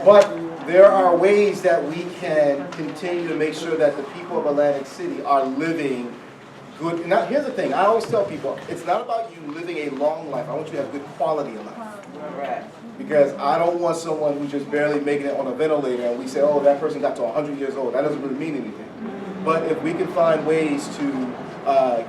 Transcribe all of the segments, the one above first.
But there are ways that we can continue to make sure that the people of Atlantic City are living good. Now, here's the thing. I always tell people, it's not about you living a long life. I want you to have good quality of life. Right. Because I don't want someone who's just barely making it on a ventilator and we say, oh, that person got to 100 years old. That doesn't really mean anything. But if we can find ways to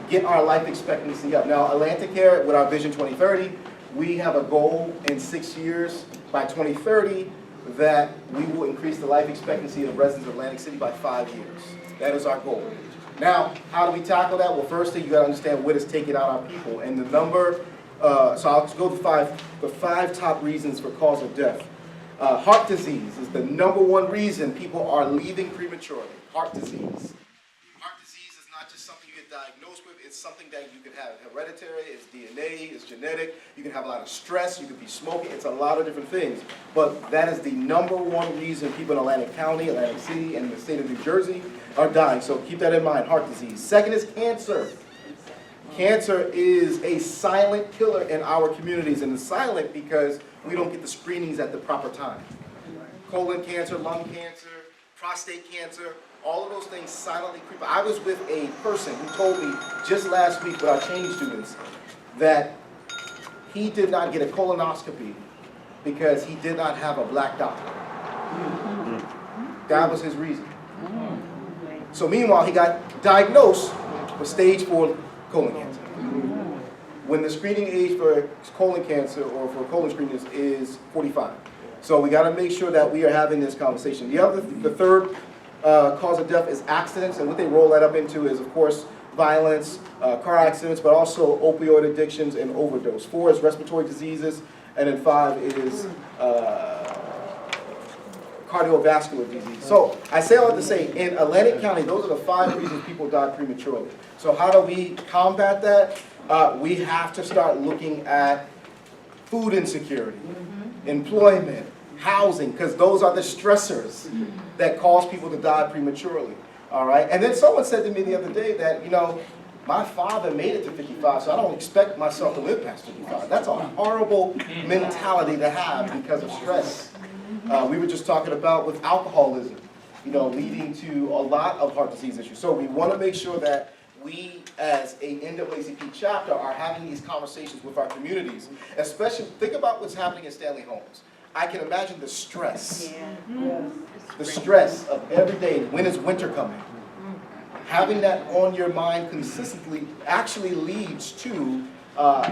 get our life expectancy up. Now, Atlantic Care, with our Vision 2030, we have a goal in 6 years by 2030 that we will increase the life expectancy of residents of Atlantic City by 5 years. That is our goal. Now, how do we tackle that? Well, first thing, you got to understand what is taking out our people. And the number, so I'll go to the five top reasons for cause of death. Heart disease is the #1 reason people are leaving prematurely. Heart disease. Heart disease is not just something you get diagnosed with, it's something that you can have hereditary, it's DNA, it's genetic, you can have a lot of stress, you could be smoking, it's a lot of different things. But that is the #1 reason people in Atlantic County, Atlantic City, and the state of New Jersey are dying. So keep that in mind, heart disease. Second is cancer. Cancer is a silent killer in our communities, and it's silent because we don't get the screenings at the proper time. Colon cancer, lung cancer, prostate cancer, all of those things silently creep. I was with a person who told me just last week with our change students that he did not get a colonoscopy because he did not have a black doctor. That was his reason. So meanwhile, he got diagnosed with stage 4 colon cancer. When the screening age for colon cancer or for colon screening is 45. So we got to make sure that we are having this conversation. The third cause of death is accidents, and what they roll that up into is, of course, violence, car accidents, but also opioid addictions and overdose. 4 is respiratory diseases, and then 5 is cardiovascular disease. So I say all that to say, in Atlantic County, those are the 5 reasons people die prematurely. So how do we combat that? We have to start looking at food insecurity, employment, housing, because those are the stressors that cause people to die prematurely. All right. And then someone said to me the other day that, you know, my father made it to 55, so I don't expect myself to live past 55. That's a horrible mentality to have because of stress. We were just talking about with alcoholism, you know, leading to a lot of heart disease issues. So we want to make sure that we, as a NAACP chapter, are having these conversations with our communities. Especially, think about what's happening in Stanley Homes. I can imagine the stress. The stress of every day. When is winter coming? Having that on your mind consistently actually leads to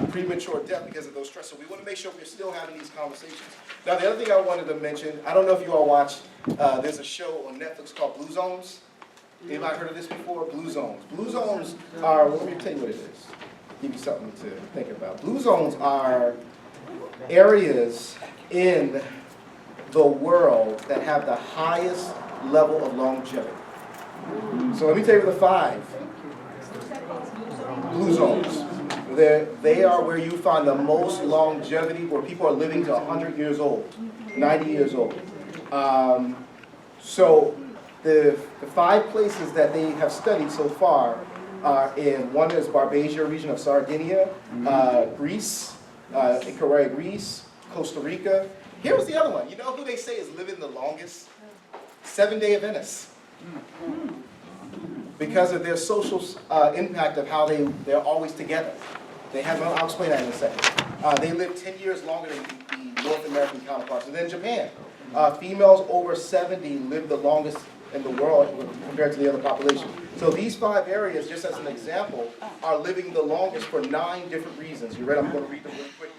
premature death because of those stress. So we want to make sure we're still having these conversations. Now, the other thing I wanted to mention, I don't know if you all watch, there's a show on Netflix called Blue Zones. Anybody heard of this before? Blue Zones. Blue Zones are, let me tell you what it is. Give you something to think about. Blue Zones are areas in the world that have the highest level of longevity. So let me tell you the 5 Blue Zones. They are where you find the most longevity, where people are living to 100 years old, 90 years old. So the 5 places that they have studied so far are in, one is Barbagia region of Sardinia, Greece, Ikaria, Greece, Costa Rica. Here was the other one. You know who they say is living the longest? 7-Day Adventists. Because of their social impact of how they're always together. They have, I'll explain that in a second. They live 10 years longer than the North American counterparts. And then Japan. Females over 70 live the longest in the world compared to the other population. So these 5 areas, just as an example, are living the longest for 9 different reasons. You ready? I'm going to read them really quickly.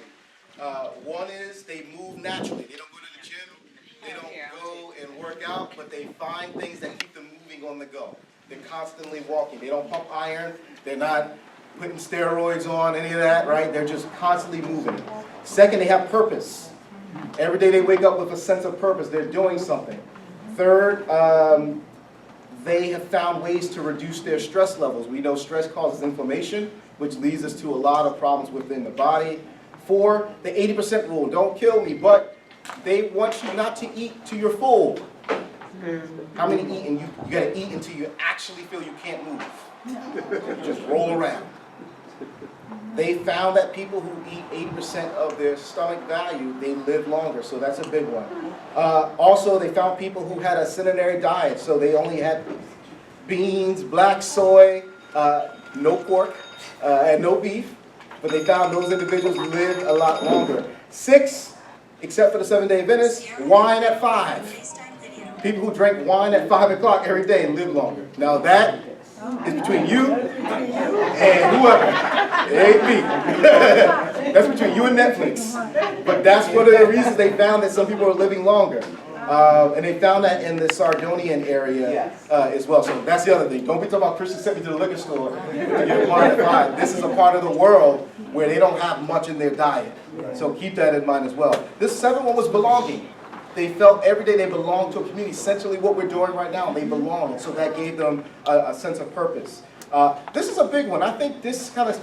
One is they move naturally. They don't go to the gym. They don't go and work out, but they find things that keep them moving on the go. They're constantly walking. They don't pump iron. They're not putting steroids on, any of that, right? They're just constantly moving. Second, they have purpose. Every day they wake up with a sense of purpose. They're doing something. Third, they have found ways to reduce their stress levels. We know stress causes inflammation, which leads us to a lot of problems within the body. 4, the 80% rule. Don't kill me, but they want you not to eat till you're full. How many eat? And you got to eat until you actually feel you can't move. You just roll around. They found that people who eat 80% of their stomach value, they live longer, so that's a big one. Also, they found people who had a sedentary diet, so they only had beans, black soy, no pork, and no beef, but they found those individuals lived a lot longer. 6, except for the 7-day Adventists, wine at 5. People who drink wine at 5 o'clock every day live longer. Now that is between you and whoever. It ain't me. That's between you and Netflix. But that's one of the reasons they found that some people are living longer. And they found that in the Sardonian area as well. So that's the other thing. Don't be talking about Christians sent me to the liquor store to get wine at 5. This is a part of the world where they don't have much in their diet. So keep that in mind as well. This 7th one was belonging. They felt every day they belonged to a community. Essentially what we're doing right now, they belong. And so that gave them a sense of purpose. This is a big one. I think this kind of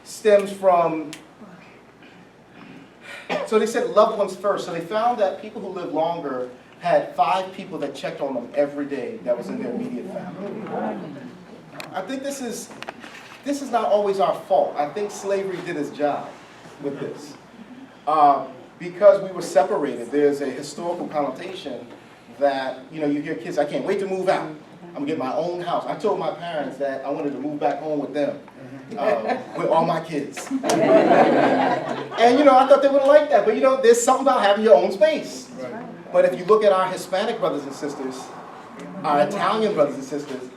stems from, so they said loved ones first. So they found that people who live longer had 5 people that checked on them every day that was in their immediate family. I think this is not always our fault. I think slavery did its job with this. Because we were separated, there's a historical connotation that, you hear kids, I can't wait to move out. I'm gonna get my own house. I told my parents that I wanted to move back home with them, with all my kids. And I thought they would have liked that, but there's something about having your own space. But if you look at our Hispanic brothers and sisters, our Italian brothers and sisters,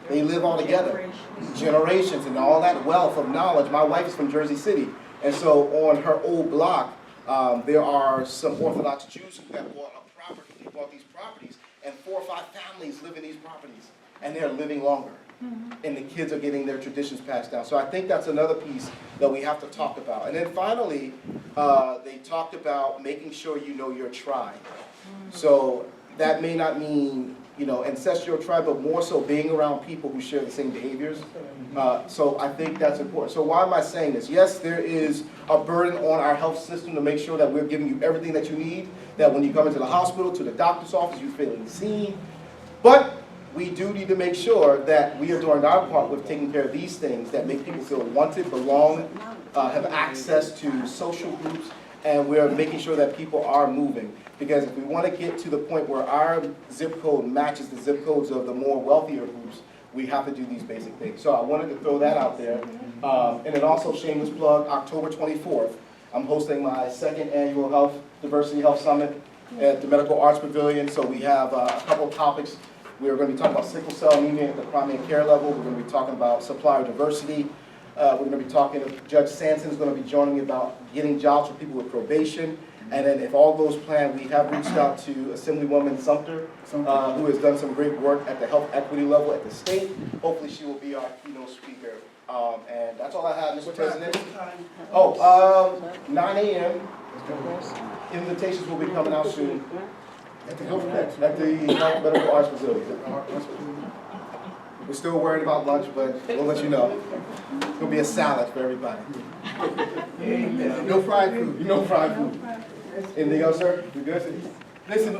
they live all together, generations and all that wealth of knowledge. My wife is from Jersey City, and so on her old block, there are some Orthodox Jews who have bought a property. They bought these properties, and 4 or 5 families live in these properties, and they're living longer. And the kids are getting their traditions passed down. So I think that's another piece that we have to talk about. And then finally, they talked about making sure you know your tribe. So that may not mean ancestral tribe, but more so being around people who share the same behaviors. So I think that's important. So why am I saying this? Yes, there is a burden on our health system to make sure that we're giving you everything that you need, that when you come into the hospital, to the doctor's office, you're feeling seen. But we do need to make sure that we are doing our part with taking care of these things that make people feel wanted, belong, have access to social groups, and we're making sure that people are moving. Because if we want to get to the point where our zip code matches the zip codes of the more wealthier groups, we have to do these basic things. So I wanted to throw that out there. And then also, shameless plug, October 24th, I'm hosting my 2nd annual Diversity Health Summit at the Medical Arts Pavilion. So we have a couple of topics. We're going to be talking about sickle cell anemia at the primary care level. We're going to be talking about supplier diversity. We're going to be talking, Judge Sanson is going to be joining me about getting jobs for people with probation. And then if all goes planned, we have reached out to Assemblywoman Sumter, who has done some great work at the health equity level at the state. Hopefully she will be our keynote speaker. And that's all I have, Mr. President. 9 a.m. Invitations will be coming out soon. At the Health Medical Arts Pavilion. We're still worried about lunch, but we'll let you know. It's going to be a salad for everybody. No fried food. No fried food. Anything else, sir? We good? Listen,